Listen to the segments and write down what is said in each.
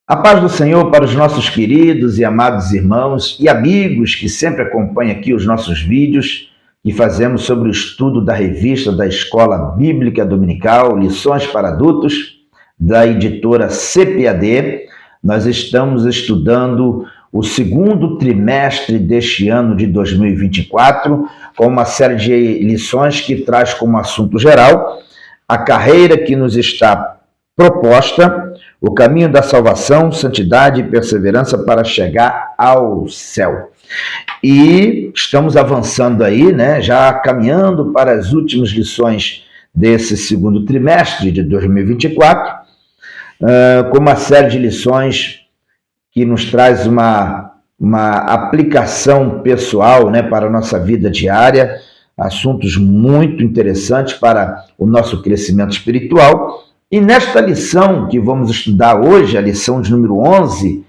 A paz do Senhor para os nossos queridos e amados irmãos e amigos que sempre acompanham aqui os nossos vídeos que fazemos sobre o estudo da revista da Escola Bíblica Dominical, Lições para Adultos, da editora CPAD. Nós estamos estudando o segundo trimestre deste ano de 2024, com uma série de lições que traz como assunto geral a carreira que nos está proposta, o caminho da salvação, santidade e perseverança para chegar ao céu. E estamos avançando aí, né, já caminhando para as últimas lições desse segundo trimestre de 2024, com uma série de lições que nos traz uma aplicação pessoal, né, para a nossa vida diária, assuntos muito interessantes para o nosso crescimento espiritual. E nesta lição que vamos estudar hoje, a lição de número 11,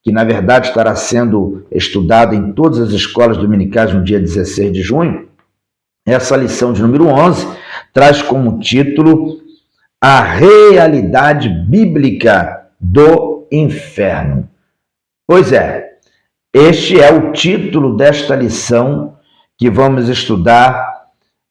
que na verdade estará sendo estudada em todas as escolas dominicais no dia 16 de junho, essa lição de número 11 traz como título a realidade bíblica do inferno. Pois é, este é o título desta lição que vamos estudar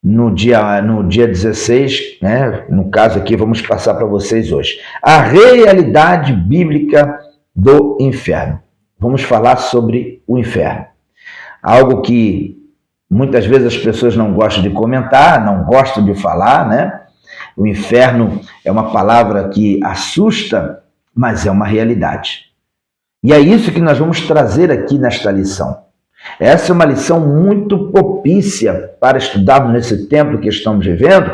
no dia 16, né? No caso aqui, vamos passar para vocês hoje. A realidade bíblica do inferno. Vamos falar sobre o inferno. Algo que muitas vezes as pessoas não gostam de comentar, não gostam de falar, né? O inferno é uma palavra que assusta, mas é uma realidade. E é isso que nós vamos trazer aqui nesta lição. Essa é uma lição muito propícia para estudarmos nesse tempo que estamos vivendo,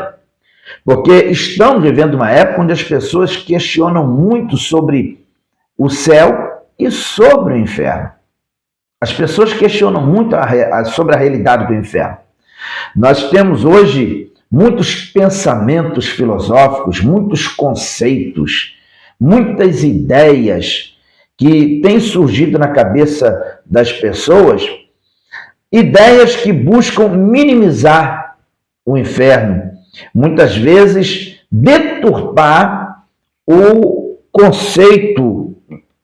porque estamos vivendo uma época onde as pessoas questionam muito sobre o céu e sobre o inferno. As pessoas questionam muito sobre a realidade do inferno. Nós temos hoje muitos pensamentos filosóficos, muitos conceitos, muitas ideias que têm surgido na cabeça das pessoas, ideias que buscam minimizar o inferno, muitas vezes deturpar o conceito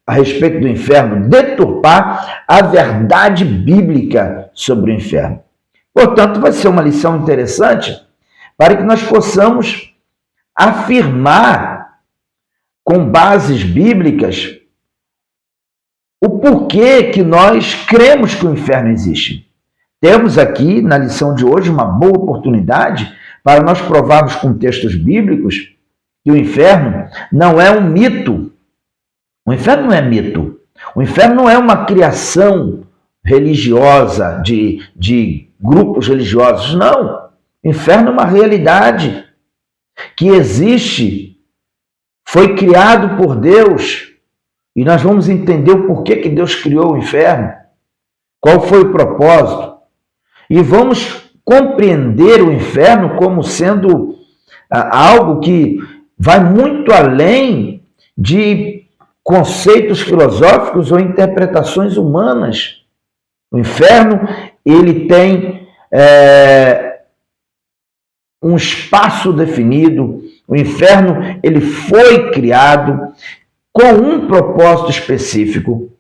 a respeito do inferno, deturpar a verdade bíblica sobre o inferno. Portanto, vai ser uma lição interessante para que nós possamos afirmar com bases bíblicas o porquê que nós cremos que o inferno existe. Temos aqui, na lição de hoje, uma boa oportunidade para nós provarmos com textos bíblicos que o inferno não é um mito. O inferno não é mito. O inferno não é uma criação religiosa de grupos religiosos. Não. O inferno é uma realidade que existe, foi criado por Deus, e nós vamos entender o porquê que Deus criou o inferno, qual foi o propósito. E vamos compreender o inferno como sendo algo que vai muito além de conceitos filosóficos ou interpretações humanas. O inferno, ele tem um espaço definido. O inferno, ele foi criado com um propósito específico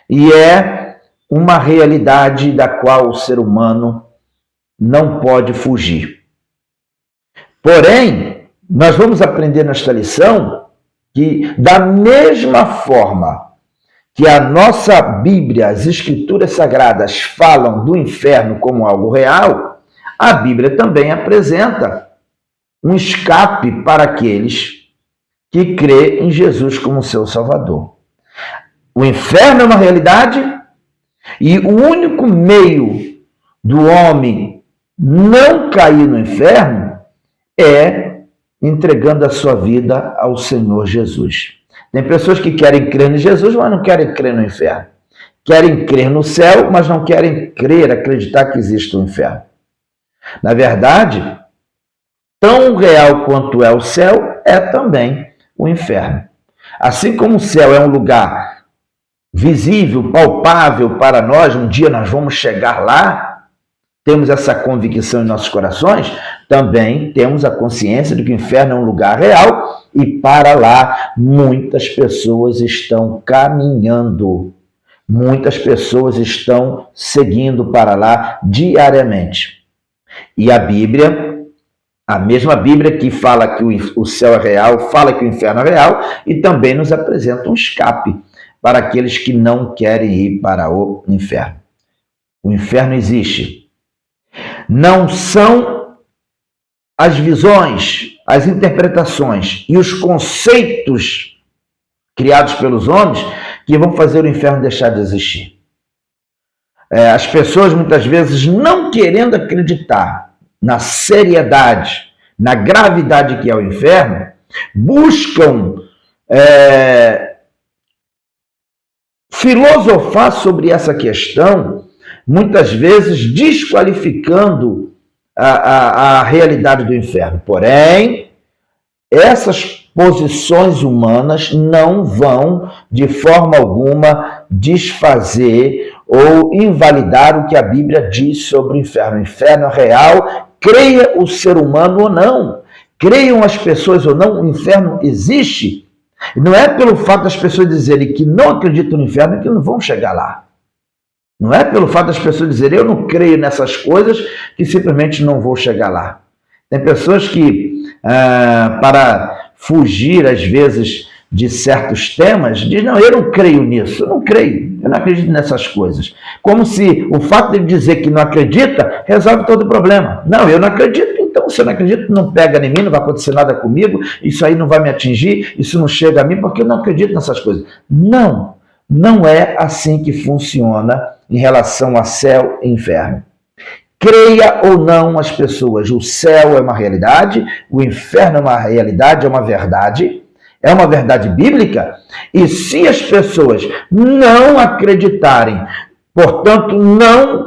e é uma realidade da qual o ser humano não pode fugir. Porém, nós vamos aprender nesta lição que, da mesma forma que a nossa Bíblia, as Escrituras Sagradas, falam do inferno como algo real, a Bíblia também apresenta um escape para aqueles que crê em Jesus como seu Salvador. O inferno é uma realidade e o único meio do homem não cair no inferno é entregando a sua vida ao Senhor Jesus. Tem pessoas que querem crer em Jesus, mas não querem crer no inferno. Querem crer no céu, mas não querem crer, acreditar que existe um inferno. Na verdade, tão real quanto é o céu, é também o inferno. Assim como o céu é um lugar visível, palpável para nós, um dia nós vamos chegar lá, temos essa convicção em nossos corações, também temos a consciência de que o inferno é um lugar real e para lá muitas pessoas estão caminhando. Muitas pessoas estão seguindo para lá diariamente. E a Bíblia, a mesma Bíblia que fala que o céu é real, fala que o inferno é real e também nos apresenta um escape para aqueles que não querem ir para o inferno. O inferno existe. Não são as visões, as interpretações e os conceitos criados pelos homens que vão fazer o inferno deixar de existir. As pessoas muitas vezes não querendo acreditar na seriedade, na gravidade que é o inferno, buscam filosofar sobre essa questão, muitas vezes desqualificando a realidade do inferno. Porém, essas posições humanas não vão, de forma alguma, desfazer ou invalidar o que a Bíblia diz sobre o inferno. O inferno é real, creia o ser humano ou não, creiam as pessoas ou não, o inferno existe. Não é pelo fato das pessoas dizerem que não acreditam no inferno que não vão chegar lá. Não é pelo fato das pessoas dizerem eu não creio nessas coisas que simplesmente não vou chegar lá. Tem pessoas que, para fugir às vezes de certos temas, dizem não, eu não creio nisso, eu não creio, eu não acredito nessas coisas. Como se o fato de dizer que não acredita resolve todo o problema. Não, eu não acredito, então se eu não acredito, não pega em mim, não vai acontecer nada comigo, isso aí não vai me atingir, isso não chega a mim porque eu não acredito nessas coisas. Não, não é assim que funciona em relação a céu e inferno. Creia ou não as pessoas, o céu é uma realidade, o inferno é uma realidade, é uma verdade bíblica, e se as pessoas não acreditarem, portanto, não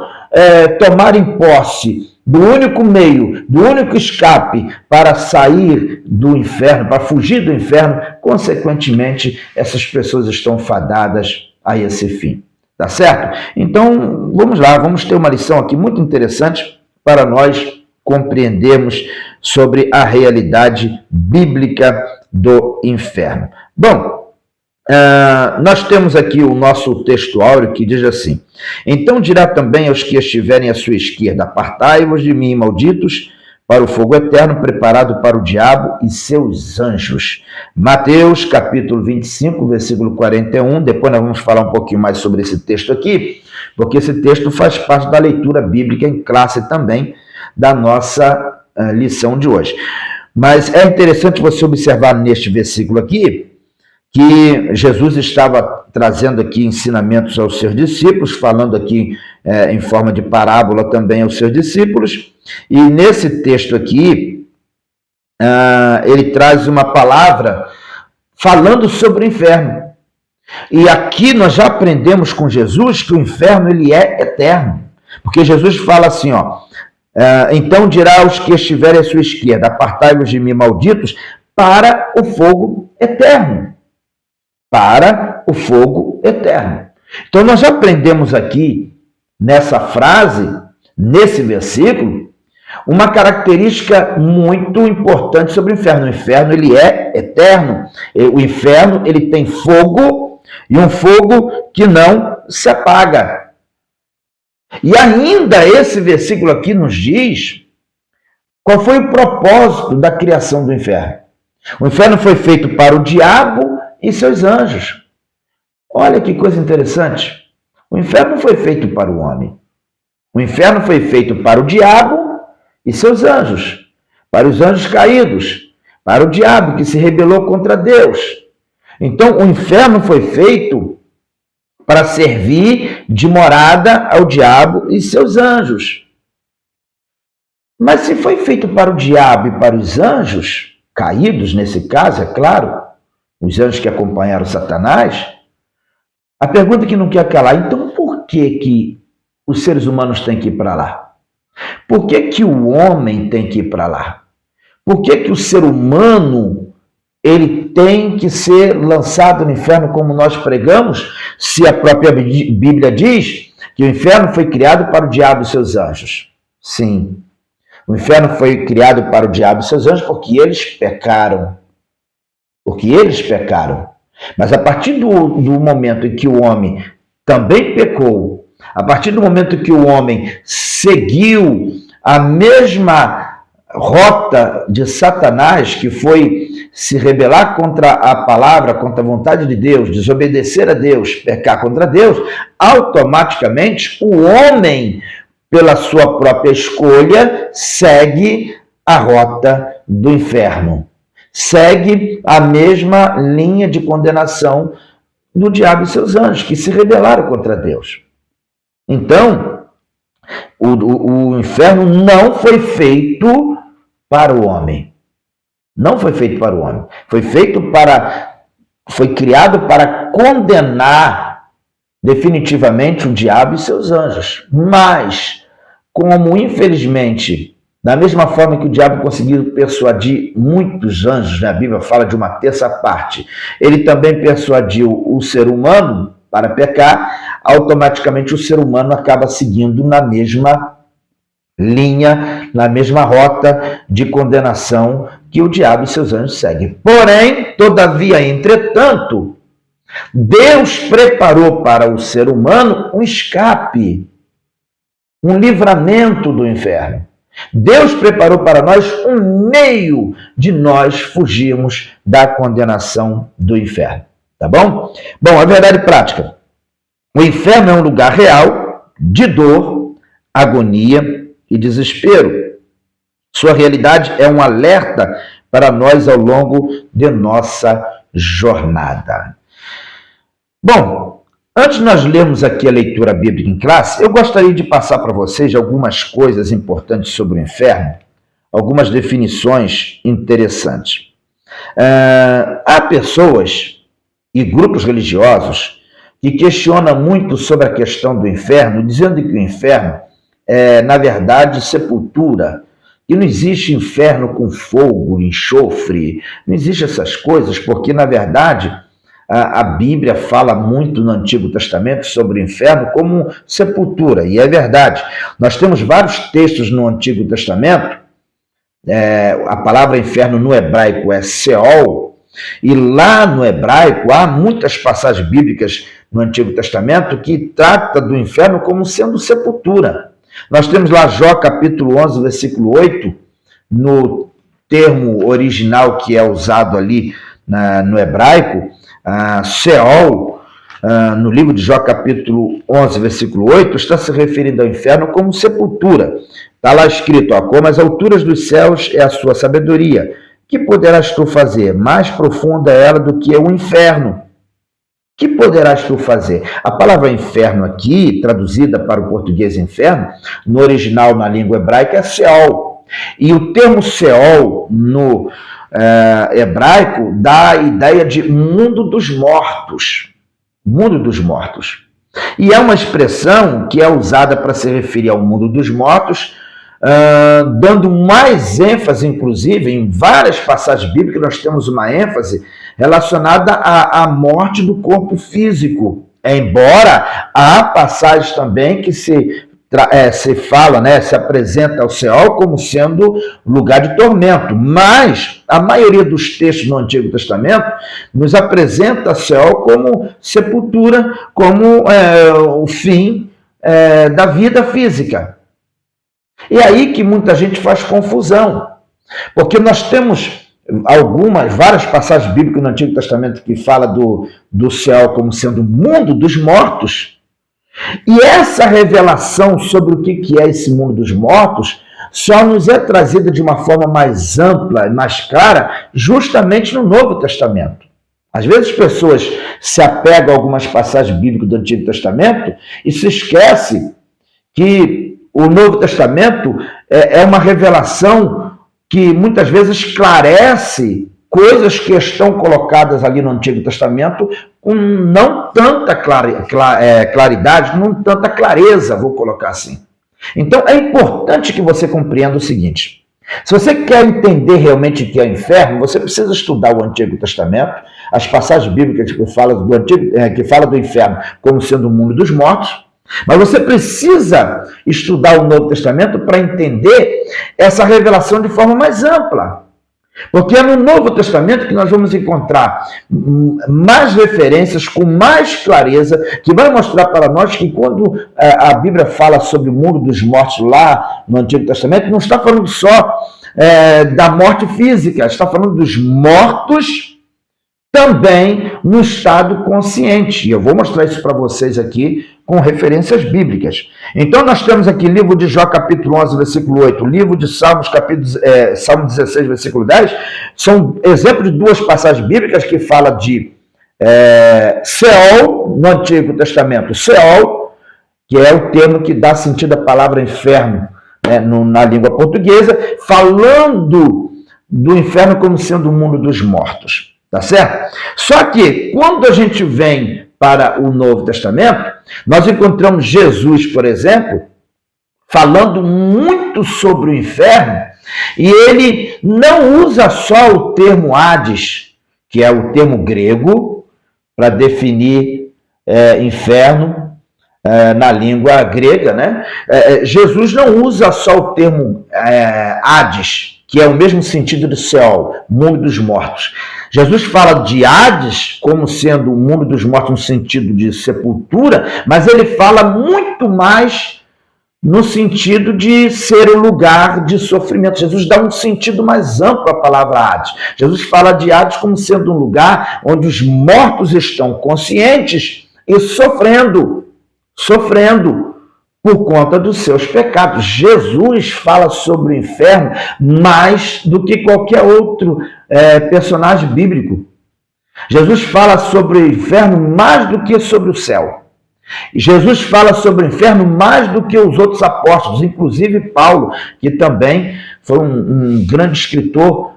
tomarem posse do único meio, do único escape para sair do inferno, para fugir do inferno, consequentemente, essas pessoas estão fadadas a esse fim. Tá certo? Então, vamos lá, vamos ter uma lição aqui muito interessante para nós compreendermos sobre a realidade bíblica do inferno. Bom, nós temos aqui o nosso texto áureo que diz assim: então dirá também aos que estiverem à sua esquerda, apartai-vos de mim, malditos, para o fogo eterno preparado para o diabo e seus anjos. Mateus, capítulo 25, versículo 41. Depois nós vamos falar um pouquinho mais sobre esse texto aqui, porque esse texto faz parte da leitura bíblica em classe também da nossa lição de hoje. Mas é interessante você observar neste versículo aqui que Jesus estava trazendo aqui ensinamentos aos seus discípulos, falando aqui em forma de parábola também aos seus discípulos, e nesse texto aqui, ele traz uma palavra falando sobre o inferno. E aqui nós já aprendemos com Jesus que o inferno ele é eterno, porque Jesus fala assim, então dirá aos que estiverem à sua esquerda, apartai-vos de mim, malditos, para o fogo eterno. Para o fogo eterno. Então nós já aprendemos aqui, nessa frase, nesse versículo, uma característica muito importante sobre o inferno. O inferno ele é eterno. O inferno ele tem fogo, e um fogo que não se apaga. E ainda esse versículo aqui nos diz qual foi o propósito da criação do inferno. O inferno foi feito para o diabo e seus anjos. Olha que coisa interessante. O inferno foi feito para o homem. O inferno foi feito para o diabo e seus anjos. Para os anjos caídos. Para o diabo que se rebelou contra Deus. Então, o inferno foi feito para servir de morada ao diabo e seus anjos. Mas se foi feito para o diabo e para os anjos, caídos nesse caso, é claro, os anjos que acompanharam Satanás, a pergunta que não quer calar, então por que os seres humanos têm que ir para lá? Por que o homem tem que ir para lá? Por que o ser humano ele tem que ser lançado no inferno como nós pregamos, se a própria Bíblia diz que o inferno foi criado para o diabo e seus anjos? Sim, o inferno foi criado para o diabo e seus anjos porque eles pecaram. porque eles pecaram. Mas a partir do momento em que o homem também pecou, a partir do momento que o homem seguiu a mesma rota de Satanás, que foi se rebelar contra a palavra, contra a vontade de Deus, desobedecer a Deus, pecar contra Deus, automaticamente o homem, pela sua própria escolha, segue a rota do inferno. Segue a mesma linha de condenação do diabo e seus anjos, que se rebelaram contra Deus. Então, o inferno não foi feito para o homem. Não foi feito para o homem. Foi criado para condenar definitivamente o diabo e seus anjos. Mas, como infelizmente, da mesma forma que o diabo conseguiu persuadir muitos anjos, né? A Bíblia fala de uma terça parte, ele também persuadiu o ser humano para pecar, automaticamente o ser humano acaba seguindo na mesma linha, na mesma rota de condenação que o diabo e seus anjos seguem. Porém, todavia, entretanto, Deus preparou para o ser humano um escape, um livramento do inferno. Deus preparou para nós um meio de nós fugirmos da condenação do inferno. Tá bom? Bom, a verdade prática. O inferno é um lugar real de dor, agonia e desespero. Sua realidade é um alerta para nós ao longo de nossa jornada. Bom, antes de nós lermos aqui a leitura bíblica em classe, eu gostaria de passar para vocês algumas coisas importantes sobre o inferno, algumas definições interessantes. Há pessoas e grupos religiosos que questionam muito sobre a questão do inferno, dizendo que o inferno é, na verdade, sepultura, e não existe inferno com fogo, enxofre, não existe essas coisas, porque, na verdade, a Bíblia fala muito no Antigo Testamento sobre o inferno como sepultura, e é verdade. Nós temos vários textos no Antigo Testamento, a palavra inferno no hebraico é Seol, e lá no hebraico há muitas passagens bíblicas no Antigo Testamento que trata do inferno como sendo sepultura. Nós temos lá Jó capítulo 11, versículo 8, no termo original que é usado ali no hebraico, Seol, no livro de Jó capítulo 11, versículo 8, está se referindo ao inferno como sepultura. Está lá escrito, como as alturas dos céus é a sua sabedoria, que poderás tu fazer? Mais profunda é ela do que o inferno. Que poderás tu fazer? A palavra inferno aqui, traduzida para o português inferno, no original na língua hebraica é Seol. E o termo Seol no hebraico dá a ideia de mundo dos mortos. Mundo dos mortos. E é uma expressão que é usada para se referir ao mundo dos mortos, dando mais ênfase, inclusive, em várias passagens bíblicas, nós temos uma ênfase relacionada à morte do corpo físico. Embora há passagens também que se fala, né, se apresenta ao Seol como sendo lugar de tormento, mas a maioria dos textos no Antigo Testamento nos apresenta Seol como sepultura, como o fim da vida física. E aí que muita gente faz confusão, porque nós temos várias passagens bíblicas no Antigo Testamento que fala do céu como sendo o mundo dos mortos, e essa revelação sobre o que é esse mundo dos mortos só nos é trazida de uma forma mais ampla e mais clara justamente no Novo Testamento. Às vezes as pessoas se apegam a algumas passagens bíblicas do Antigo Testamento e se esquecem que o Novo Testamento é uma revelação que muitas vezes esclarece coisas que estão colocadas ali no Antigo Testamento com não tanta claridade, não tanta clareza, vou colocar assim. Então é importante que você compreenda o seguinte: se você quer entender realmente o que é o inferno, você precisa estudar o Antigo Testamento, as passagens bíblicas que falam do inferno como sendo o mundo dos mortos. Mas você precisa estudar o Novo Testamento para entender essa revelação de forma mais ampla. Porque é no Novo Testamento que nós vamos encontrar mais referências, com mais clareza, que vai mostrar para nós que quando a Bíblia fala sobre o mundo dos mortos lá no Antigo Testamento, não está falando só da morte física, está falando dos mortos também no estado consciente. E eu vou mostrar isso para vocês aqui com referências bíblicas. Então nós temos aqui livro de Jó, capítulo 11, versículo 8, livro de Salmos, Salmo 16, versículo 10, são exemplos de duas passagens bíblicas que falam de Seol, no Antigo Testamento. Seol, que é o termo que dá sentido à palavra inferno, né, na língua portuguesa, falando do inferno como sendo o mundo dos mortos. Tá certo? Só que quando a gente vem para o Novo Testamento, nós encontramos Jesus, por exemplo, falando muito sobre o inferno, e ele não usa só o termo Hades, que é o termo grego, para definir inferno na língua grega, né? Jesus não usa só o termo Hades, que é o mesmo sentido de Seol, mundo dos mortos. Jesus fala de Hades como sendo o mundo dos mortos no sentido de sepultura, mas ele fala muito mais no sentido de ser um lugar de sofrimento. Jesus dá um sentido mais amplo à palavra Hades. Jesus fala de Hades como sendo um lugar onde os mortos estão conscientes e sofrendo por conta dos seus pecados. Jesus fala sobre o inferno mais do que qualquer outro personagem bíblico. Jesus fala sobre o inferno mais do que sobre o céu. Jesus fala sobre o inferno mais do que os outros apóstolos, inclusive Paulo, que também foi um grande escritor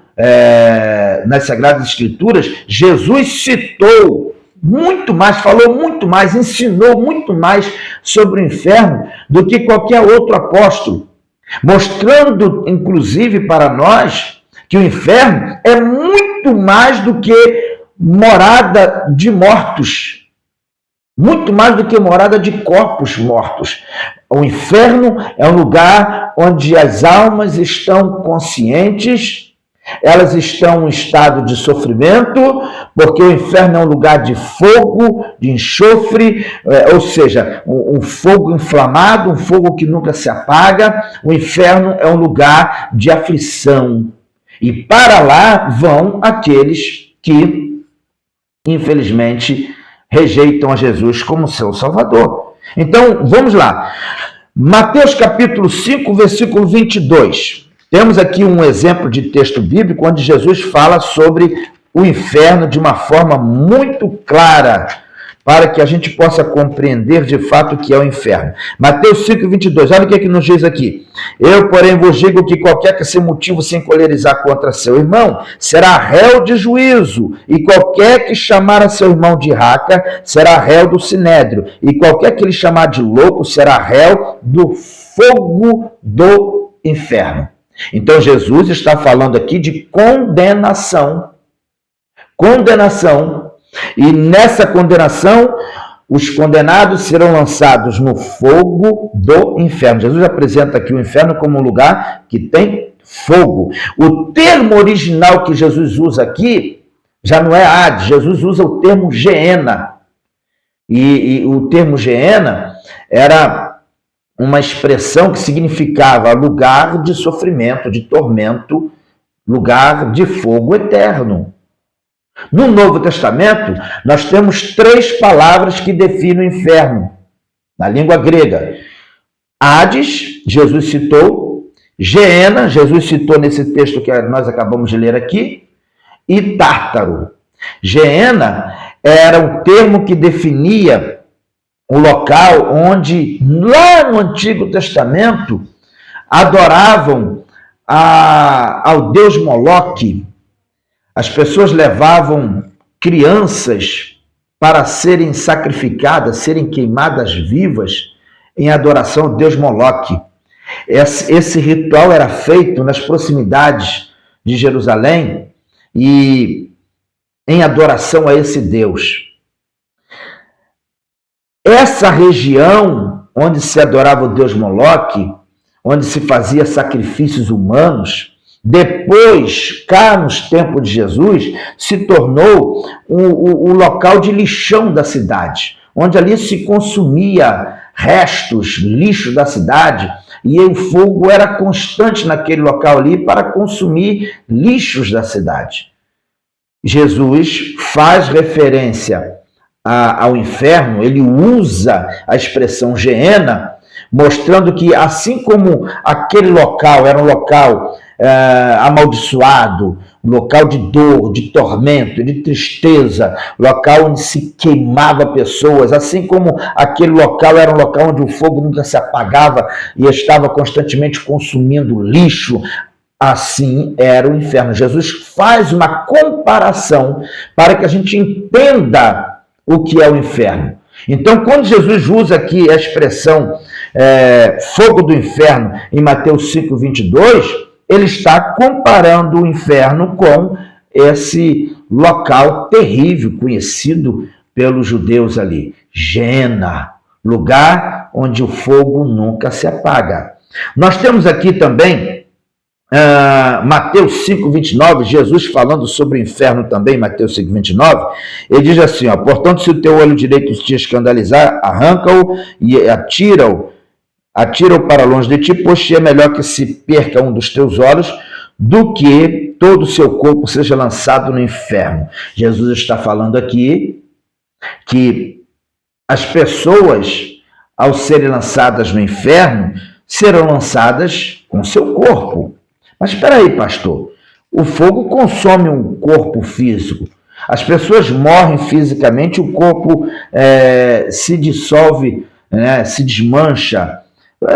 nas Sagradas Escrituras. Jesus citou muito mais, falou muito mais, ensinou muito mais sobre o inferno do que qualquer outro apóstolo, mostrando, inclusive, para nós que o inferno é muito mais do que morada de mortos, muito mais do que morada de corpos mortos. O inferno é um lugar onde as almas estão conscientes, elas estão em estado de sofrimento, porque o inferno é um lugar de fogo, de enxofre, ou seja, um fogo inflamado, um fogo que nunca se apaga. O inferno é um lugar de aflição. E para lá vão aqueles que, infelizmente, rejeitam a Jesus como seu Salvador. Então, vamos lá. Mateus capítulo 5, versículo 22. Temos aqui um exemplo de texto bíblico onde Jesus fala sobre o inferno de uma forma muito clara, para que a gente possa compreender de fato o que é o inferno. Mateus 5, 22, olha o que é que nos diz aqui. Eu, porém, vos digo que qualquer que se motivo se encolerizar contra seu irmão, será réu de juízo, e qualquer que chamar a seu irmão de raca, será réu do sinédrio, e qualquer que lhe chamar de louco, será réu do fogo do inferno. Então, Jesus está falando aqui de condenação. Condenação. E nessa condenação, os condenados serão lançados no fogo do inferno. Jesus apresenta aqui o inferno como um lugar que tem fogo. O termo original que Jesus usa aqui já não é Hades. Jesus usa o termo Geena. E o termo Geena era uma expressão que significava lugar de sofrimento, de tormento, lugar de fogo eterno. No Novo Testamento, nós temos 3 palavras que definem o inferno, na língua grega. Hades, Jesus citou, Geena, Jesus citou nesse texto que nós acabamos de ler aqui, e Tártaro. Geena era um termo que definia o local onde, lá no Antigo Testamento, adoravam ao deus Moloque. As pessoas levavam crianças para serem sacrificadas, serem queimadas vivas em adoração ao deus Moloque. Esse ritual era feito nas proximidades de Jerusalém e em adoração a esse deus. Essa região onde se adorava o deus Moloque, onde se fazia sacrifícios humanos, Depois, cá nos tempos de Jesus, se tornou o local de lixão da cidade, onde ali se consumia restos, lixo da cidade, e o fogo era constante naquele local ali para consumir lixos da cidade. Jesus faz referência ao inferno, ele usa a expressão Geena, mostrando que assim como aquele local era um local amaldiçoado, um local de dor, de tormento, de tristeza, local onde se queimava pessoas, assim como aquele local era um local onde o fogo nunca se apagava e estava constantemente consumindo lixo, assim era o inferno. Jesus faz uma comparação para que a gente entenda o que é o inferno. Então, quando Jesus usa aqui a expressão fogo do inferno em Mateus 5:22, ele está comparando o inferno com esse local terrível conhecido pelos judeus ali, Geena, lugar onde o fogo nunca se apaga. Nós temos aqui também Mateus 5:29, Jesus falando sobre o inferno também, Mateus 5:29, ele diz assim, portanto, se o teu olho direito te escandalizar, arranca-o e atira-o para longe de ti, pois é melhor que se perca um dos teus olhos do que todo o seu corpo seja lançado no inferno. Jesus está falando aqui que as pessoas, ao serem lançadas no inferno, serão lançadas com seu corpo. Mas espera aí, pastor, o fogo consome um corpo físico. As pessoas morrem fisicamente, o corpo se dissolve, se desmancha.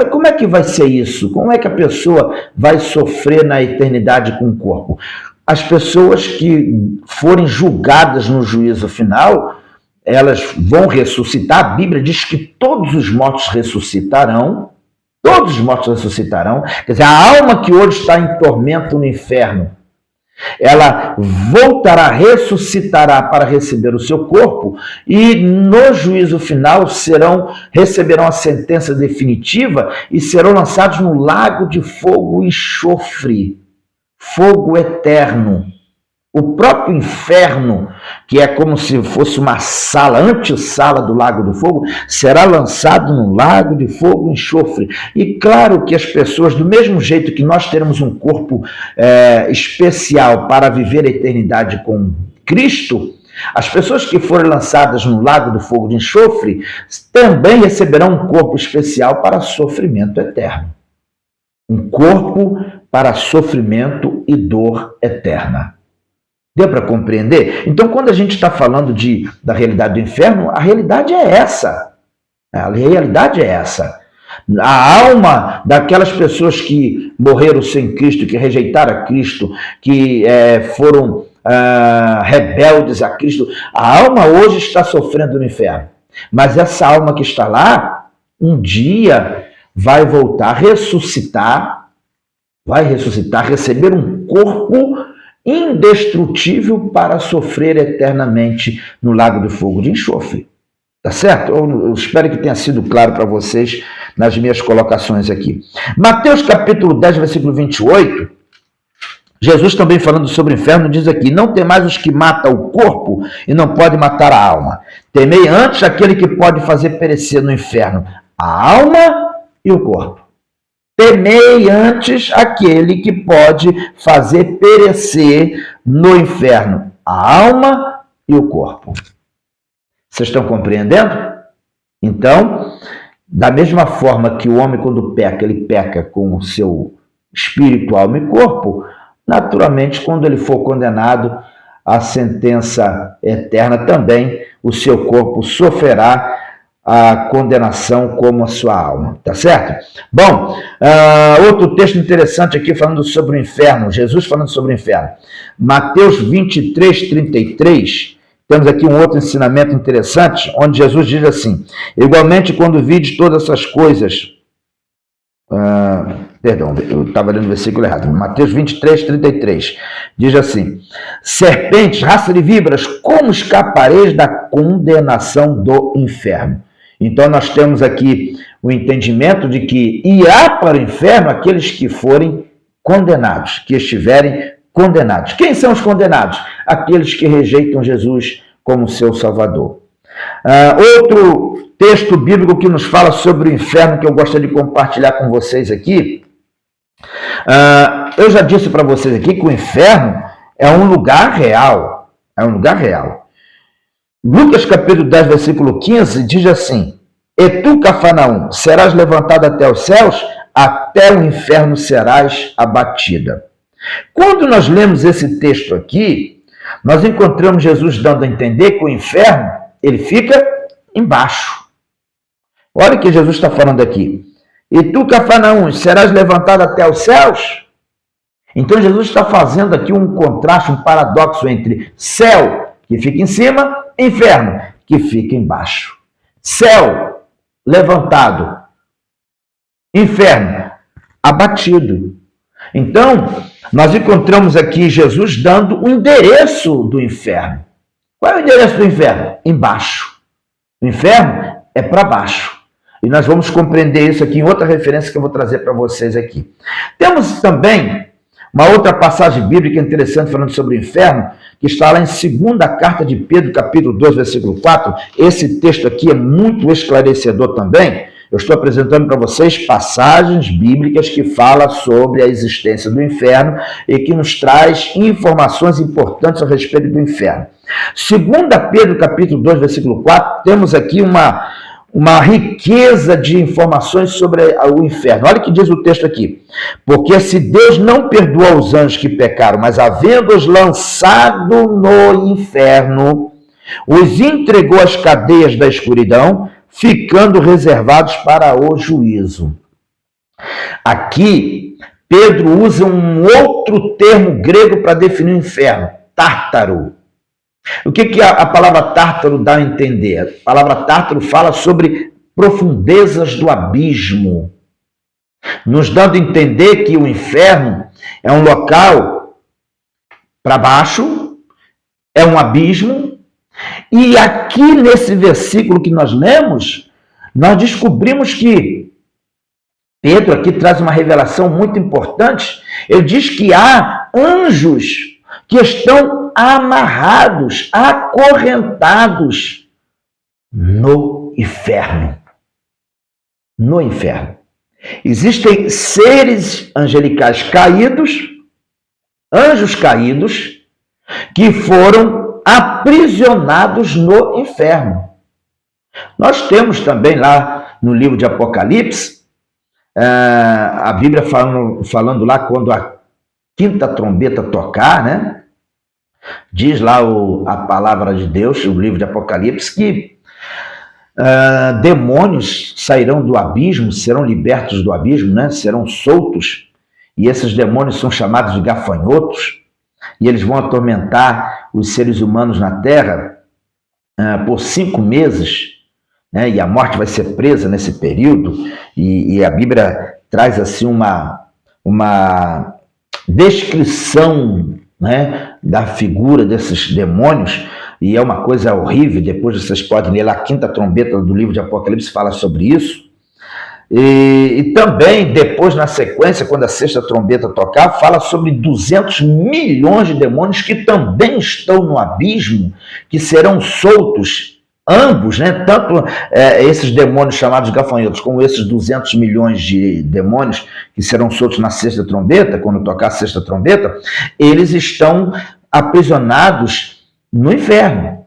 Como é que vai ser isso? Como é que a pessoa vai sofrer na eternidade com o corpo? As pessoas que forem julgadas no juízo final, elas vão ressuscitar. A Bíblia diz que todos os mortos ressuscitarão. Todos os mortos ressuscitarão. Quer dizer, a alma que hoje está em tormento no inferno, ela voltará, ressuscitará para receber o seu corpo e no juízo final receberão a sentença definitiva e serão lançados no lago de fogo e enxofre, fogo eterno. O próprio inferno, que é como se fosse uma sala, antessala do lago do fogo, será lançado no lago de fogo e enxofre. E claro que as pessoas, do mesmo jeito que nós teremos um corpo especial para viver a eternidade com Cristo, as pessoas que forem lançadas no lago do fogo de enxofre também receberão um corpo especial para sofrimento eterno. Um corpo para sofrimento e dor eterna. Deu para compreender? Então, quando a gente está falando da realidade do inferno, a realidade é essa. A realidade é essa. A alma daquelas pessoas que morreram sem Cristo, que rejeitaram a Cristo, que foram rebeldes a Cristo, a alma hoje está sofrendo no inferno. Mas essa alma que está lá, um dia vai voltar, vai ressuscitar, receber um corpo indestrutível para sofrer eternamente no lago do fogo de enxofre. Tá certo? Eu espero que tenha sido claro para vocês nas minhas colocações aqui. Mateus capítulo 10, versículo 28, Jesus também falando sobre o inferno diz aqui, não temais os que matam o corpo e não pode matar a alma. Temei antes aquele que pode fazer perecer no inferno a alma e o corpo. Temei antes aquele que pode fazer perecer no inferno a alma e o corpo. Vocês estão compreendendo? Então, da mesma forma que o homem, quando peca, ele peca com o seu espírito, alma e corpo, naturalmente, quando ele for condenado à sentença eterna, também o seu corpo sofrerá a condenação como a sua alma, tá certo? Bom, outro texto interessante aqui falando sobre o inferno, Jesus falando sobre o inferno. Mateus 23, 33, temos aqui um outro ensinamento interessante, onde Jesus diz assim, igualmente quando vides todas essas coisas, perdão, eu estava lendo o versículo errado, Mateus 23, 33, diz assim, serpentes, raça de víboras, como escapareis da condenação do inferno? Então, nós temos aqui o entendimento de que irá para o inferno aqueles que forem condenados, que estiverem condenados. Quem são os condenados? Aqueles que rejeitam Jesus como seu Salvador. Outro texto bíblico que nos fala sobre o inferno, que eu gostaria de compartilhar com vocês aqui. Eu já disse para vocês aqui que o inferno é um lugar real. É um lugar real. Lucas capítulo 10, versículo 15, diz assim: E tu, Cafarnaum, serás levantado até os céus, até o inferno serás abatida. Quando nós lemos esse texto aqui, nós encontramos Jesus dando a entender que o inferno, ele fica embaixo. Olha o que Jesus está falando aqui. E tu, Cafarnaum, serás levantado até os céus? Então Jesus está fazendo aqui um contraste, um paradoxo entre céu, que fica em cima, inferno, que fica embaixo. Céu, levantado. Inferno, abatido. Então, nós encontramos aqui Jesus dando o endereço do inferno. Qual é o endereço do inferno? Embaixo. O inferno é para baixo. E nós vamos compreender isso aqui em outra referência que eu vou trazer para vocês aqui. Temos também uma outra passagem bíblica interessante falando sobre o inferno, que está lá em 2ª carta de Pedro, capítulo 2, versículo 4. Esse texto aqui é muito esclarecedor também. Eu estou apresentando para vocês passagens bíblicas que falam sobre a existência do inferno e que nos traz informações importantes a respeito do inferno. 2 Pedro, capítulo 2, versículo 4, temos aqui uma riqueza de informações sobre o inferno. Olha o que diz o texto aqui. Porque se Deus não perdoa os anjos que pecaram, mas havendo-os lançado no inferno, os entregou às cadeias da escuridão, ficando reservados para o juízo. Aqui, Pedro usa um outro termo grego para definir o inferno, tártaro. O que a palavra tártaro dá a entender? A palavra tártaro fala sobre profundezas do abismo, nos dando a entender que o inferno é um local para baixo, é um abismo. E aqui nesse versículo que nós lemos, nós descobrimos que Pedro aqui traz uma revelação muito importante. Ele diz que há anjos que estão amarrados, acorrentados no inferno. No inferno. Existem seres angelicais caídos, anjos caídos, que foram aprisionados no inferno. Nós temos também lá no livro de Apocalipse, a Bíblia falando lá quando a 5ª trombeta tocar, né? Diz lá a palavra de Deus, o livro de Apocalipse, que demônios sairão do abismo, serão libertos do abismo, né? Serão soltos, e esses demônios são chamados de gafanhotos, e eles vão atormentar os seres humanos na terra por 5 meses, né? E a morte vai ser presa nesse período, e a Bíblia traz assim uma descrição, né, da figura desses demônios, e é uma coisa horrível. Depois vocês podem ler lá a 5ª trombeta do livro de Apocalipse, fala sobre isso. E também, depois, na sequência, quando a 6ª trombeta tocar, fala sobre 200 milhões de demônios que também estão no abismo, que serão soltos, ambos, né? Tanto esses demônios chamados gafanhotos, como esses 200 milhões de demônios que serão soltos na 6ª trombeta, quando tocar a 6ª trombeta, eles estão aprisionados no inferno,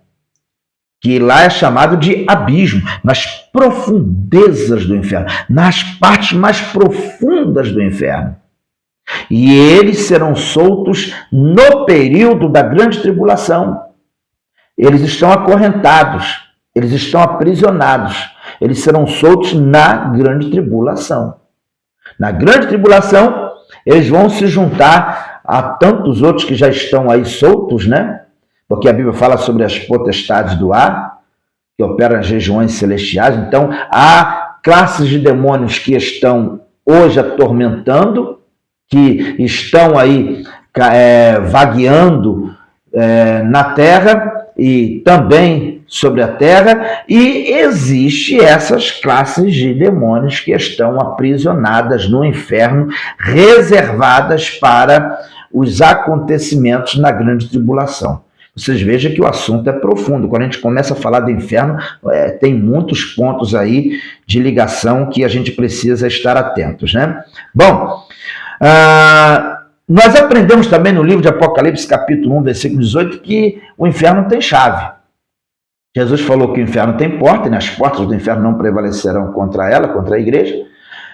que lá é chamado de abismo, nas profundezas do inferno, nas partes mais profundas do inferno. E eles serão soltos no período da grande tribulação. Eles estão acorrentados, eles estão aprisionados, eles serão soltos na grande tribulação. Na grande tribulação, eles vão se juntar a tantos outros que já estão aí soltos, né? Porque a Bíblia fala sobre as potestades do ar, que operam nas regiões celestiais. Então, há classes de demônios que estão hoje atormentando, que estão aí vagueando na terra, e também sobre a terra, e existe essas classes de demônios que estão aprisionadas no inferno, reservadas para os acontecimentos na grande tribulação. Vocês vejam que o assunto é profundo. Quando a gente começa a falar do inferno, tem muitos pontos aí de ligação que a gente precisa estar atentos, né? Bom, nós aprendemos também no livro de Apocalipse, capítulo 1, versículo 18, que o inferno tem chave. Jesus falou que o inferno tem porta, e as portas do inferno não prevalecerão contra ela, contra a igreja.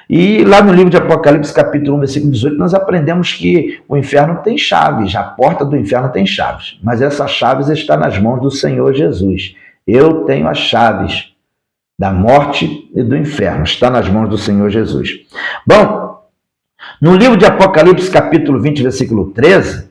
E lá no livro de Apocalipse, capítulo 1, versículo 18, nós aprendemos que o inferno tem chaves, a porta do inferno tem chaves, mas essas chaves estão nas mãos do Senhor Jesus. Eu tenho as chaves da morte e do inferno, está nas mãos do Senhor Jesus. Bom, no livro de Apocalipse, capítulo 20, versículo 13,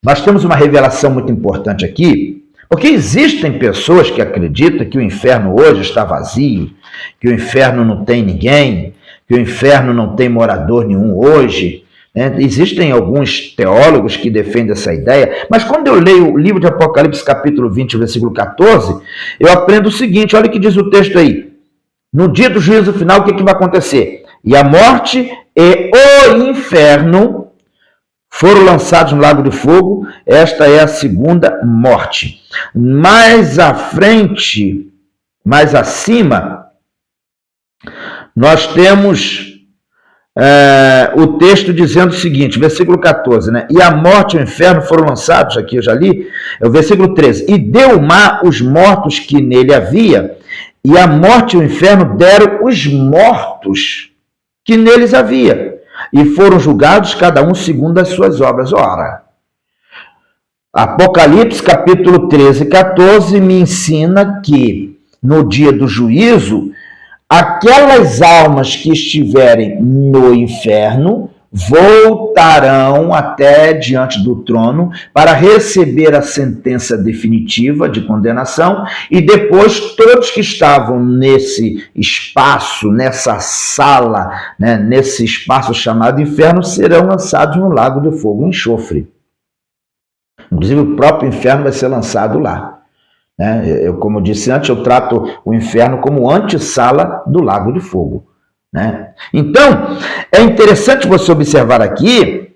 nós temos uma revelação muito importante aqui, porque existem pessoas que acreditam que o inferno hoje está vazio, que o inferno não tem ninguém, que o inferno não tem morador nenhum hoje, né? Existem alguns teólogos que defendem essa ideia, mas quando eu leio o livro de Apocalipse, capítulo 20, versículo 14, eu aprendo o seguinte, olha o que diz o texto aí. No dia do juízo final, o que vai acontecer? E a morte e o inferno foram lançados no lago de fogo, esta é a segunda morte. Mais à frente, mais acima, nós temos o texto dizendo o seguinte, versículo 14, né? E a morte e o inferno foram lançados, aqui eu já li, é o versículo 13. E deu o mar os mortos que nele havia, e a morte e o inferno deram os mortos que neles havia, e foram julgados cada um segundo as suas obras. Ora, Apocalipse capítulo 13 e 14 me ensina que no dia do juízo, aquelas almas que estiverem no inferno voltarão até diante do trono para receber a sentença definitiva de condenação, e depois todos que estavam nesse espaço, nessa sala, né, nesse espaço chamado inferno, serão lançados no lago de fogo e enxofre. Inclusive o próprio inferno vai ser lançado lá. Eu, como disse antes, eu trato o inferno como antessala do lago de fogo, né? Então, é interessante você observar aqui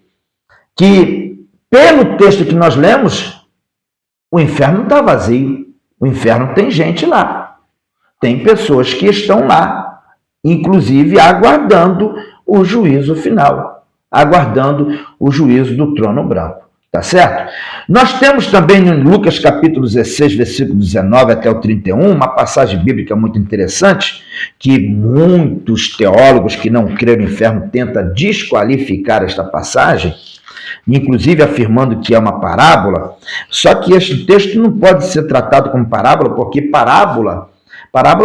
que, pelo texto que nós lemos, o inferno não está vazio. O inferno tem gente lá. Tem pessoas que estão lá, inclusive aguardando o juízo final, aguardando o juízo do trono branco. Tá certo? Nós temos também em Lucas capítulo 16, versículo 19 até o 31, uma passagem bíblica muito interessante, que muitos teólogos que não creram no inferno tentam desqualificar esta passagem, inclusive afirmando que é uma parábola, só que este texto não pode ser tratado como parábola, porque parábola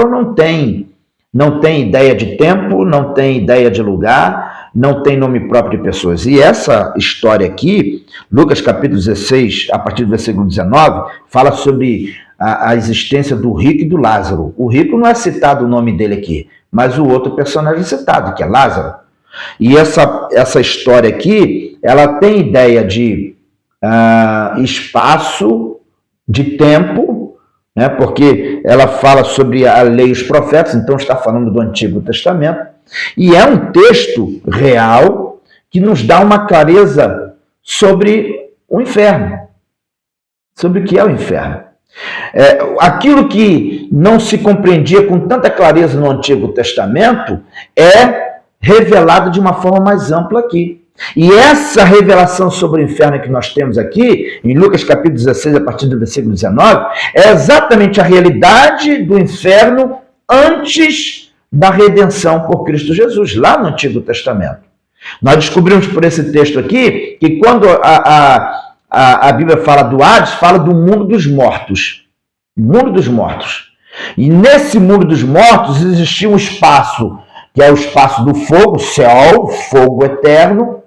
não tem ideia de tempo, não tem ideia de lugar, não tem nome próprio de pessoas. E essa história aqui, Lucas capítulo 16, a partir do versículo 19, fala sobre a existência do rico e do Lázaro. O rico não é citado o nome dele aqui, mas o outro personagem é citado, que é Lázaro. E essa história aqui, ela tem ideia de espaço, de tempo, né, porque ela fala sobre a lei e os profetas, então está falando do Antigo Testamento. E é um texto real que nos dá uma clareza sobre o inferno, sobre o que é o inferno. Aquilo que não se compreendia com tanta clareza no Antigo Testamento é revelado de uma forma mais ampla aqui. E essa revelação sobre o inferno que nós temos aqui, em Lucas capítulo 16, a partir do versículo 19, é exatamente a realidade do inferno antes da redenção por Cristo Jesus, lá no Antigo Testamento. Nós descobrimos por esse texto aqui que quando a Bíblia fala do Hades, fala do mundo dos mortos. Mundo dos mortos. E nesse mundo dos mortos existia um espaço, que é o espaço do fogo, Seol, fogo eterno,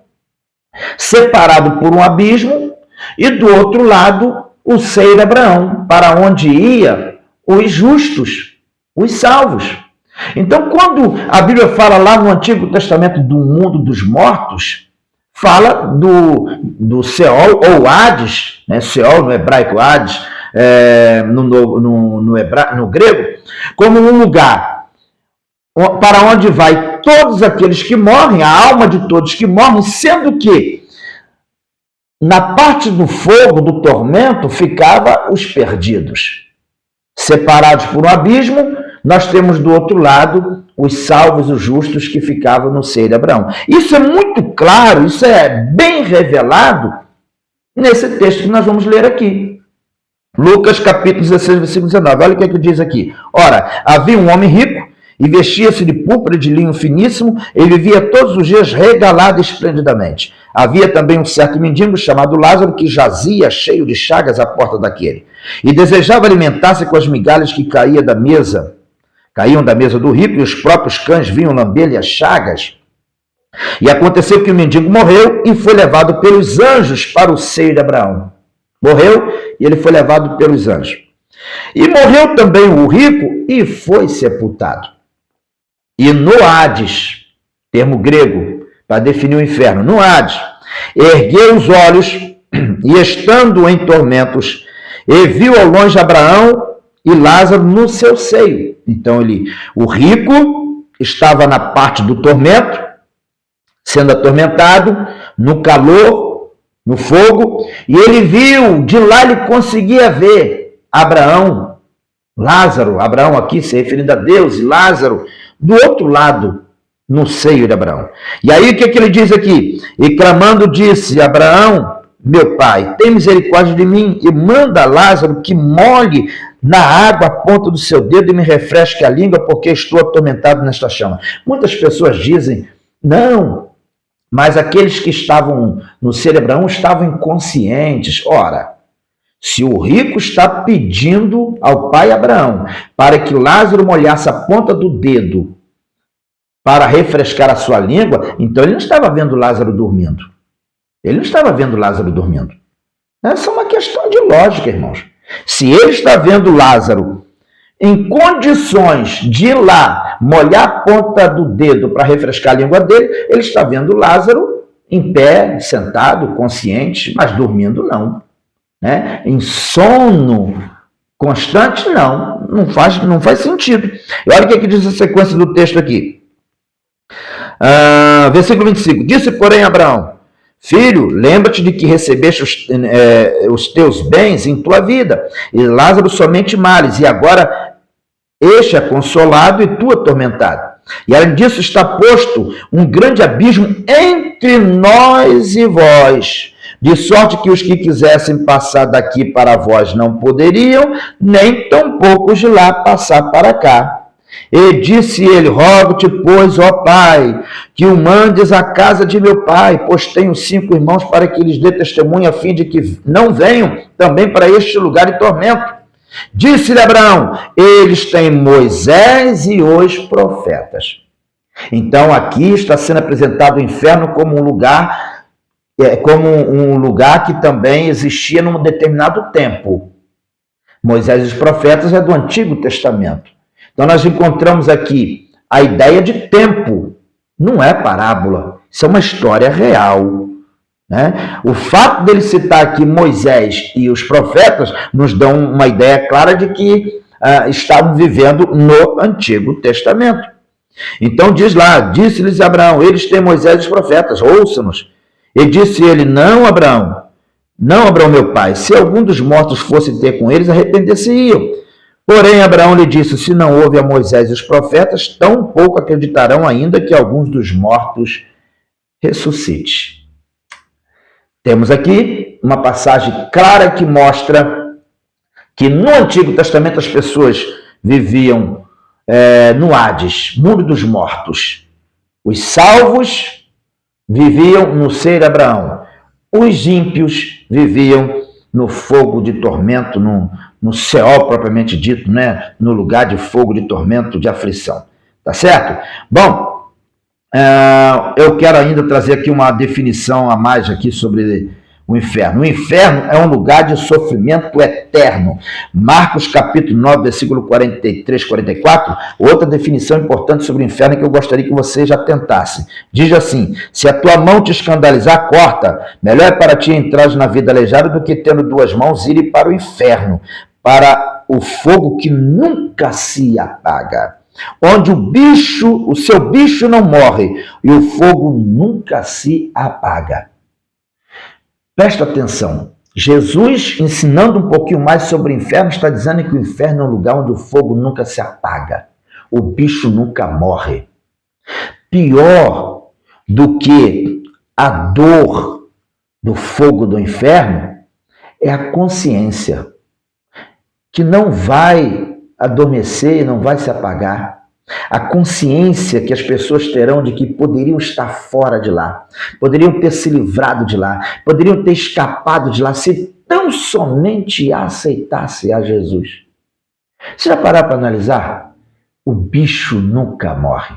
separado por um abismo, e do outro lado o Seir Abraão, para onde ia os justos, os salvos. Então, quando a Bíblia fala lá no Antigo Testamento do mundo dos mortos, fala do Seol ou Hades, né? Seol no hebraico Hades, no grego, como um lugar para onde vai todos aqueles que morrem, a alma de todos que morrem, sendo que na parte do fogo, do tormento, ficava os perdidos. Separados por um abismo, nós temos do outro lado os salvos, os justos que ficavam no seio de Abraão. Isso é muito claro, isso é bem revelado nesse texto que nós vamos ler aqui. Lucas capítulo 16, versículo 19. Olha o que é que diz aqui. Ora, havia um homem rico e vestia-se de púrpura e de linho finíssimo, e vivia todos os dias regalado esplendidamente. Havia também um certo mendigo chamado Lázaro, que jazia cheio de chagas à porta daquele, e desejava alimentar-se com as migalhas que caíam da mesa do rico, e os próprios cães vinham lamber-lhe as chagas. E aconteceu que o mendigo morreu e foi levado pelos anjos para o seio de Abraão. Morreu e ele foi levado pelos anjos. E morreu também o rico e foi sepultado. E no Hades, termo grego para definir o inferno, no Hades, ergueu os olhos e, estando em tormentos, e viu ao longe Abraão e Lázaro no seu seio. Então o rico estava na parte do tormento, sendo atormentado, no calor, no fogo, e ele viu, de lá ele conseguia ver Abraão, Lázaro, Abraão aqui se referindo a Deus, e Lázaro do outro lado, no seio de Abraão. E aí o que ele diz aqui? E clamando disse: Abraão, meu pai, tem misericórdia de mim e manda Lázaro que molhe na água a ponta do seu dedo e me refresque a língua, porque estou atormentado nesta chama. Muitas pessoas dizem: não, mas aqueles que estavam no seio de Abraão estavam inconscientes. Ora, se o rico está pedindo ao pai Abraão para que Lázaro molhasse a ponta do dedo para refrescar a sua língua, então ele não estava vendo Lázaro dormindo. Ele não estava vendo Lázaro dormindo. Essa é uma questão de lógica, irmãos. Se ele está vendo Lázaro em condições de ir lá molhar a ponta do dedo para refrescar a língua dele, ele está vendo Lázaro em pé, sentado, consciente, mas dormindo não. Né? Em sono constante, não faz sentido. E olha o que diz a sequência do texto aqui. Versículo 25. Disse, porém, Abraão: filho, lembra-te de que recebeste os teus bens em tua vida, e Lázaro somente males, e agora este é consolado e tu atormentado. E além disso está posto um grande abismo entre nós e vós, de sorte que os que quisessem passar daqui para vós não poderiam, nem tampouco os de lá passar para cá. E disse ele: rogo-te, pois, ó pai, que o mandes à casa de meu pai, pois tenho 5 irmãos, para que lhes dê testemunho, a fim de que não venham também para este lugar de tormento. Disse-lhe Abraão: eles têm Moisés e os profetas. Então aqui está sendo apresentado o inferno como um lugar que também existia num determinado tempo. Moisés e os profetas é do Antigo Testamento. Então nós encontramos aqui a ideia de tempo, não é parábola, isso é uma história real. Né? O fato dele citar aqui Moisés e os profetas nos dão uma ideia clara de que estavam vivendo no Antigo Testamento. Então diz lá: disse-lhes Abraão: eles têm Moisés e os profetas, ouça-nos. E disse ele: não, Abraão, meu pai, se algum dos mortos fosse ter com eles, arrepender-se-iam. Porém, Abraão lhe disse: se não houve a Moisés e os profetas, tão pouco acreditarão ainda que alguns dos mortos ressuscite. Temos aqui uma passagem clara que mostra que no Antigo Testamento as pessoas viviam no Hades, mundo dos mortos. Os salvos viviam no seio de Abraão. Os ímpios viviam no fogo de tormento, no Seol propriamente dito, né? No lugar de fogo, de tormento, de aflição. Tá certo? Bom, eu quero ainda trazer aqui uma definição a mais aqui sobre o inferno? O inferno é um lugar de sofrimento eterno. Marcos capítulo 9, versículo 43, 44, outra definição importante sobre o inferno que eu gostaria que você já tentasse. Diz assim: se a tua mão te escandalizar, corta. Melhor é para ti entrar na vida aleijada do que tendo duas mãos ir para o inferno, para o fogo que nunca se apaga, onde o seu bicho não morre e o fogo nunca se apaga. Presta atenção, Jesus, ensinando um pouquinho mais sobre o inferno, está dizendo que o inferno é um lugar onde o fogo nunca se apaga, o bicho nunca morre. Pior do que a dor do fogo do inferno é a consciência, que não vai adormecer e não vai se apagar. A consciência que as pessoas terão de que poderiam estar fora de lá, poderiam ter se livrado de lá, poderiam ter escapado de lá, se tão somente aceitasse a Jesus. Você já parou para analisar? O bicho nunca morre.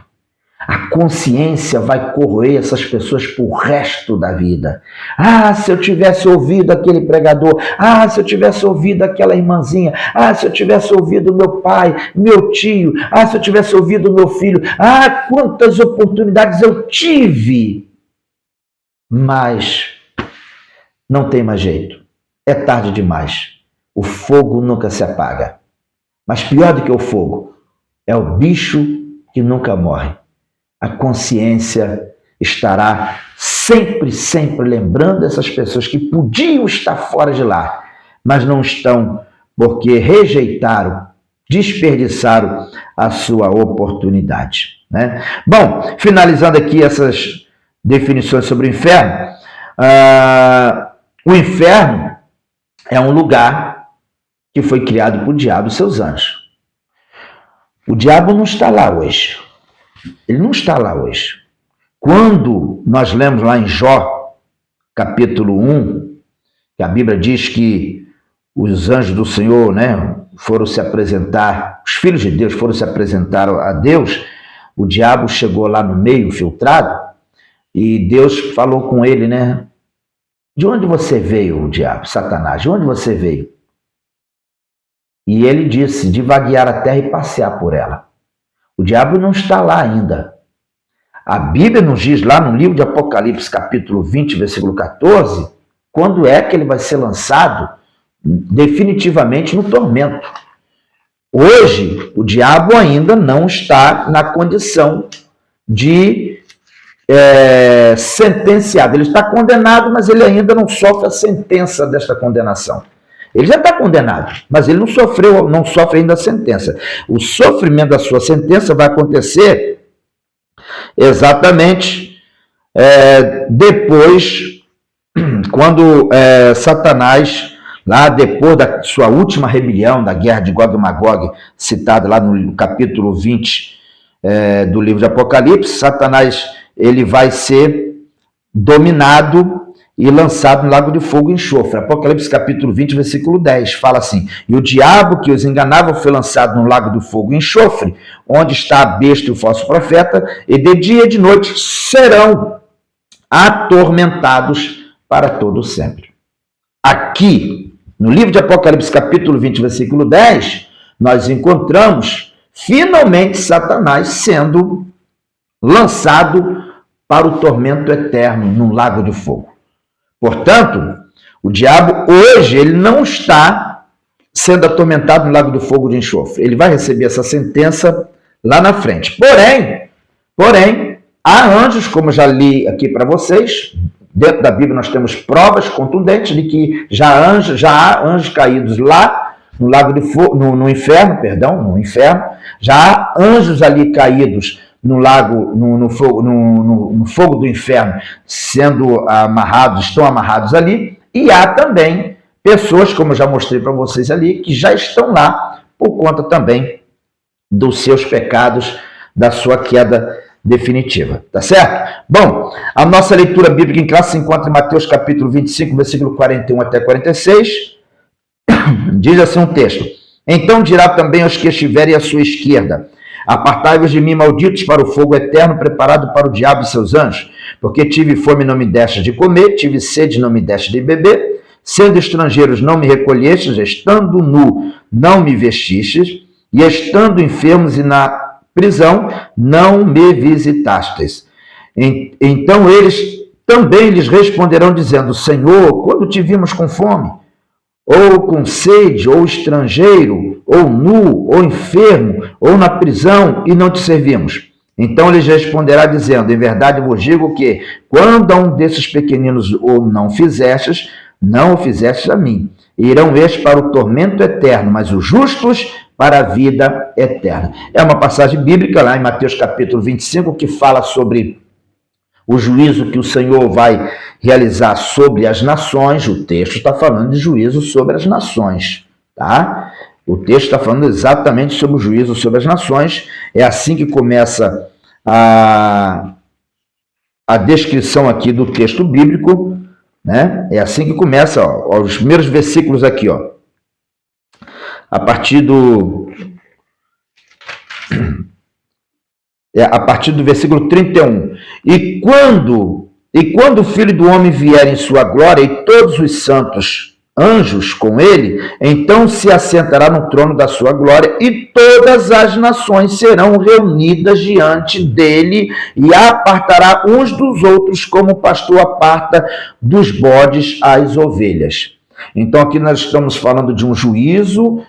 A consciência vai corroer essas pessoas pro resto da vida. Ah, se eu tivesse ouvido aquele pregador. Ah, se eu tivesse ouvido aquela irmãzinha. Ah, se eu tivesse ouvido meu pai, meu tio. Ah, se eu tivesse ouvido meu filho. Ah, quantas oportunidades eu tive. Mas não tem mais jeito. É tarde demais. O fogo nunca se apaga. Mas pior do que o fogo é o bicho que nunca morre. A consciência estará sempre, sempre lembrando essas pessoas que podiam estar fora de lá, mas não estão porque rejeitaram, desperdiçaram a sua oportunidade, né? Bom, finalizando aqui essas definições sobre o inferno, o inferno é um lugar que foi criado por diabo e seus anjos. O diabo não está lá hoje. Ele não está lá hoje. Quando nós lemos lá em Jó, capítulo 1, que a Bíblia diz que os anjos do Senhor, né, foram se apresentar, os filhos de Deus foram se apresentar a Deus, o diabo chegou lá no meio, filtrado, e Deus falou com ele, né? De onde você veio, o diabo, Satanás? De onde você veio? E ele disse, de vaguear a terra e passear por ela. O diabo não está lá ainda. A Bíblia nos diz lá no livro de Apocalipse, capítulo 20, versículo 14, quando é que ele vai ser lançado definitivamente no tormento. Hoje, o diabo ainda não está na condição de sentenciado. Ele está condenado, mas ele ainda não sofre a sentença desta condenação. Ele já está condenado, mas ele não sofre ainda a sentença. O sofrimento da sua sentença vai acontecer exatamente depois, quando Satanás, lá depois da sua última rebelião, da guerra de Gog e Magog, citada lá no capítulo 20 do livro de Apocalipse, Satanás ele vai ser dominado e lançado no lago de fogo e enxofre. Apocalipse capítulo 20, versículo 10, fala assim: e o diabo que os enganava foi lançado no lago de fogo e enxofre, onde está a besta e o falso profeta, e de dia e de noite serão atormentados para todo sempre. Aqui, no livro de Apocalipse capítulo 20, versículo 10, nós encontramos finalmente Satanás sendo lançado para o tormento eterno no lago de fogo. Portanto, o diabo hoje ele não está sendo atormentado no lago do fogo de enxofre. Ele vai receber essa sentença lá na frente. Porém, há anjos, como eu já li aqui para vocês, dentro da Bíblia nós temos provas contundentes de que já há anjos caídos lá no lago de fogo, no inferno, já há anjos ali caídos no lago, no fogo do inferno, sendo amarrados, estão amarrados ali, e há também pessoas, como eu já mostrei para vocês ali, que já estão lá por conta também dos seus pecados, da sua queda definitiva, tá certo? Bom, a nossa leitura bíblica em classe se encontra em Mateus capítulo 25, versículo 41 até 46, diz assim um texto: então dirá também aos que estiverem à sua esquerda: apartai-vos de mim, malditos, para o fogo eterno preparado para o diabo e seus anjos. Porque tive fome e não me deste de comer, tive sede e não me deste de beber, sendo estrangeiros não me recolhestes, estando nu não me vestistes, e estando enfermos e na prisão não me visitastes. Então eles também lhes responderão dizendo: Senhor, quando te vimos com fome, ou com sede, ou estrangeiro, ou nu, ou enfermo, ou na prisão, e não te servimos? Então lhes responderá dizendo: em verdade vos digo que, quando a um desses pequeninos o não fizestes, não o fizestes a mim. Irão estes para o tormento eterno, mas os justos para a vida eterna. É uma passagem bíblica lá em Mateus capítulo 25, que fala sobre o juízo que o Senhor vai realizar sobre as nações. O texto está falando de juízo sobre as nações, tá? O texto está falando exatamente sobre o juízo sobre as nações. É assim que começa a descrição aqui do texto bíblico, né? É assim que começa, ó, os primeiros versículos aqui, ó. A partir do versículo 31. E quando o Filho do Homem vier em sua glória e todos os santos anjos com ele, então se assentará no trono da sua glória e todas as nações serão reunidas diante dele e apartará uns dos outros como o pastor aparta dos bodes as ovelhas. Então aqui nós estamos falando de um juízo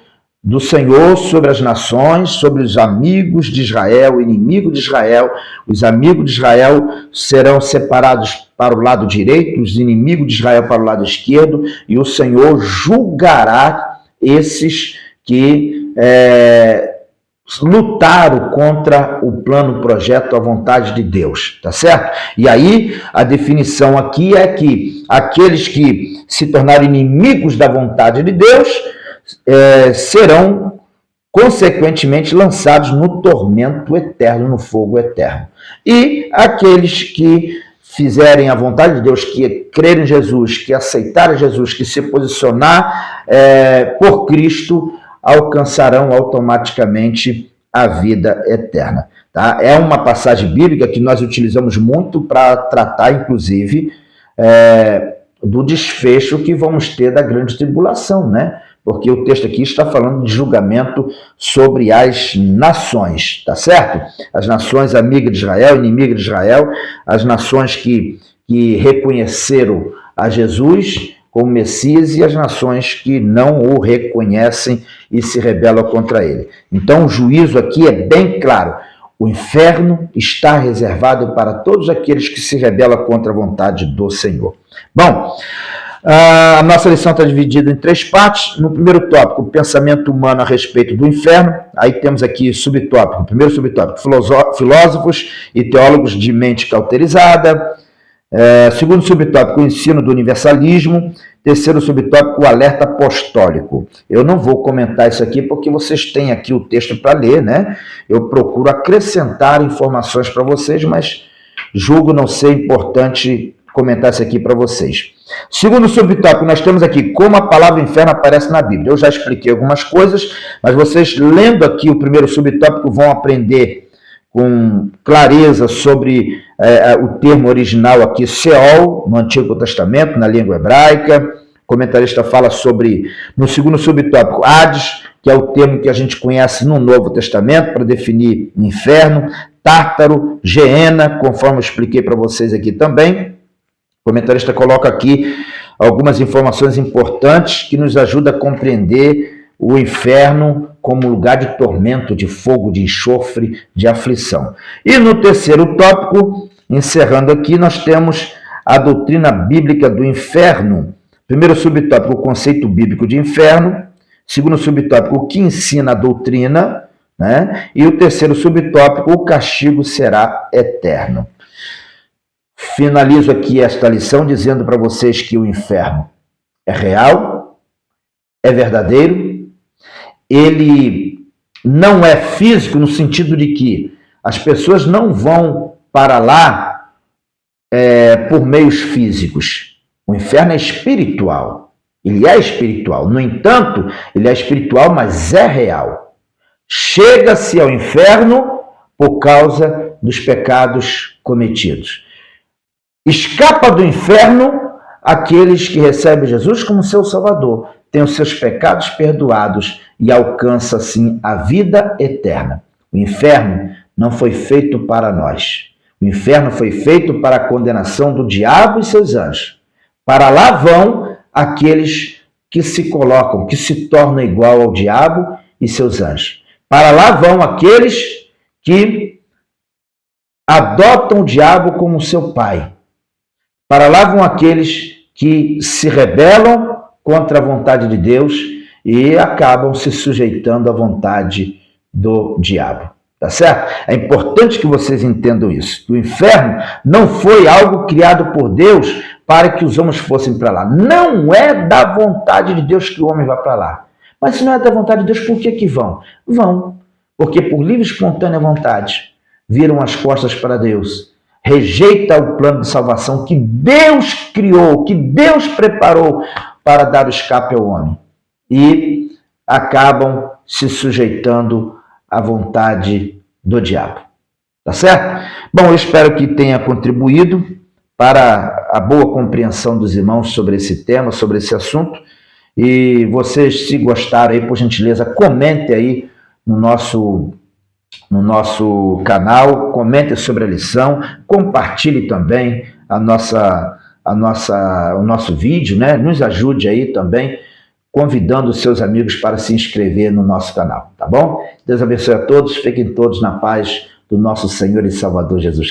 do Senhor sobre as nações, sobre os amigos de Israel, inimigo de Israel. Os amigos de Israel serão separados para o lado direito, os inimigos de Israel para o lado esquerdo, e o Senhor julgará esses que lutaram contra o plano, o projeto, a vontade de Deus, tá certo? E aí a definição aqui é que aqueles que se tornaram inimigos da vontade de Deus serão, consequentemente, lançados no tormento eterno, no fogo eterno. E aqueles que fizerem a vontade de Deus, que crerem em Jesus, que aceitarem Jesus, que se posicionar por Cristo, alcançarão automaticamente a vida eterna. Tá? É uma passagem bíblica que nós utilizamos muito para tratar, inclusive, do desfecho que vamos ter da grande tribulação, né? Porque o texto aqui está falando de julgamento sobre as nações, tá certo? As nações amigas de Israel, inimigas de Israel, as nações que reconheceram a Jesus como Messias e as nações que não o reconhecem e se rebelam contra ele. Então o juízo aqui é bem claro. O inferno está reservado para todos aqueles que se rebelam contra a vontade do Senhor. Bom, a nossa lição está dividida em 3 partes. No primeiro tópico, o pensamento humano a respeito do inferno. Aí temos aqui subtópico. Primeiro subtópico, filósofos e teólogos de mente cauterizada. Segundo subtópico, o ensino do universalismo. Terceiro subtópico, o alerta apostólico. Eu não vou comentar isso aqui porque vocês têm aqui o texto para ler, né? Eu procuro acrescentar informações para vocês, mas julgo não ser importante comentar isso aqui para vocês. Segundo subtópico, nós temos aqui como a palavra inferno aparece na Bíblia. Eu já expliquei algumas coisas, mas vocês lendo aqui o primeiro subtópico vão aprender com clareza sobre o termo original aqui, Seol, no Antigo Testamento, na língua hebraica. O comentarista fala sobre, no segundo subtópico, Hades, que é o termo que a gente conhece no Novo Testamento para definir inferno, Tártaro, Geena, conforme eu expliquei para vocês aqui também. O comentarista coloca aqui algumas informações importantes que nos ajudam a compreender o inferno como lugar de tormento, de fogo, de enxofre, de aflição. E no terceiro tópico, encerrando aqui, nós temos a doutrina bíblica do inferno. Primeiro subtópico, o conceito bíblico de inferno. Segundo subtópico, o que ensina a doutrina, né? E o terceiro subtópico, o castigo será eterno. Finalizo aqui esta lição dizendo para vocês que o inferno é real, é verdadeiro, ele não é físico no sentido de que as pessoas não vão para lá por meios físicos. O inferno é espiritual, ele é espiritual. No entanto, ele é espiritual, mas é real. Chega-se ao inferno por causa dos pecados cometidos. Escapa do inferno aqueles que recebem Jesus como seu Salvador, têm os seus pecados perdoados e alcança, assim, a vida eterna. O inferno não foi feito para nós. O inferno foi feito para a condenação do diabo e seus anjos. Para lá vão aqueles que se colocam, que se tornam igual ao diabo e seus anjos. Para lá vão aqueles que adotam o diabo como seu pai. Para lá vão aqueles que se rebelam contra a vontade de Deus e acabam se sujeitando à vontade do diabo. Tá certo? É importante que vocês entendam isso. O inferno não foi algo criado por Deus para que os homens fossem para lá. Não é da vontade de Deus que o homem vá para lá. Mas se não é da vontade de Deus, por que vão? Vão. Porque por livre e espontânea vontade viram as costas para Deus. Rejeita o plano de salvação que Deus criou, que Deus preparou para dar o escape ao homem. E acabam se sujeitando à vontade do diabo. Tá certo? Bom, eu espero que tenha contribuído para a boa compreensão dos irmãos sobre esse tema, sobre esse assunto. E vocês, se gostaram aí, por gentileza, comentem aí no nosso canal, comente sobre a lição, compartilhe também o nosso vídeo, né? Nos ajude aí também, convidando os seus amigos para se inscrever no nosso canal, tá bom? Deus abençoe a todos, fiquem todos na paz do nosso Senhor e Salvador Jesus Cristo.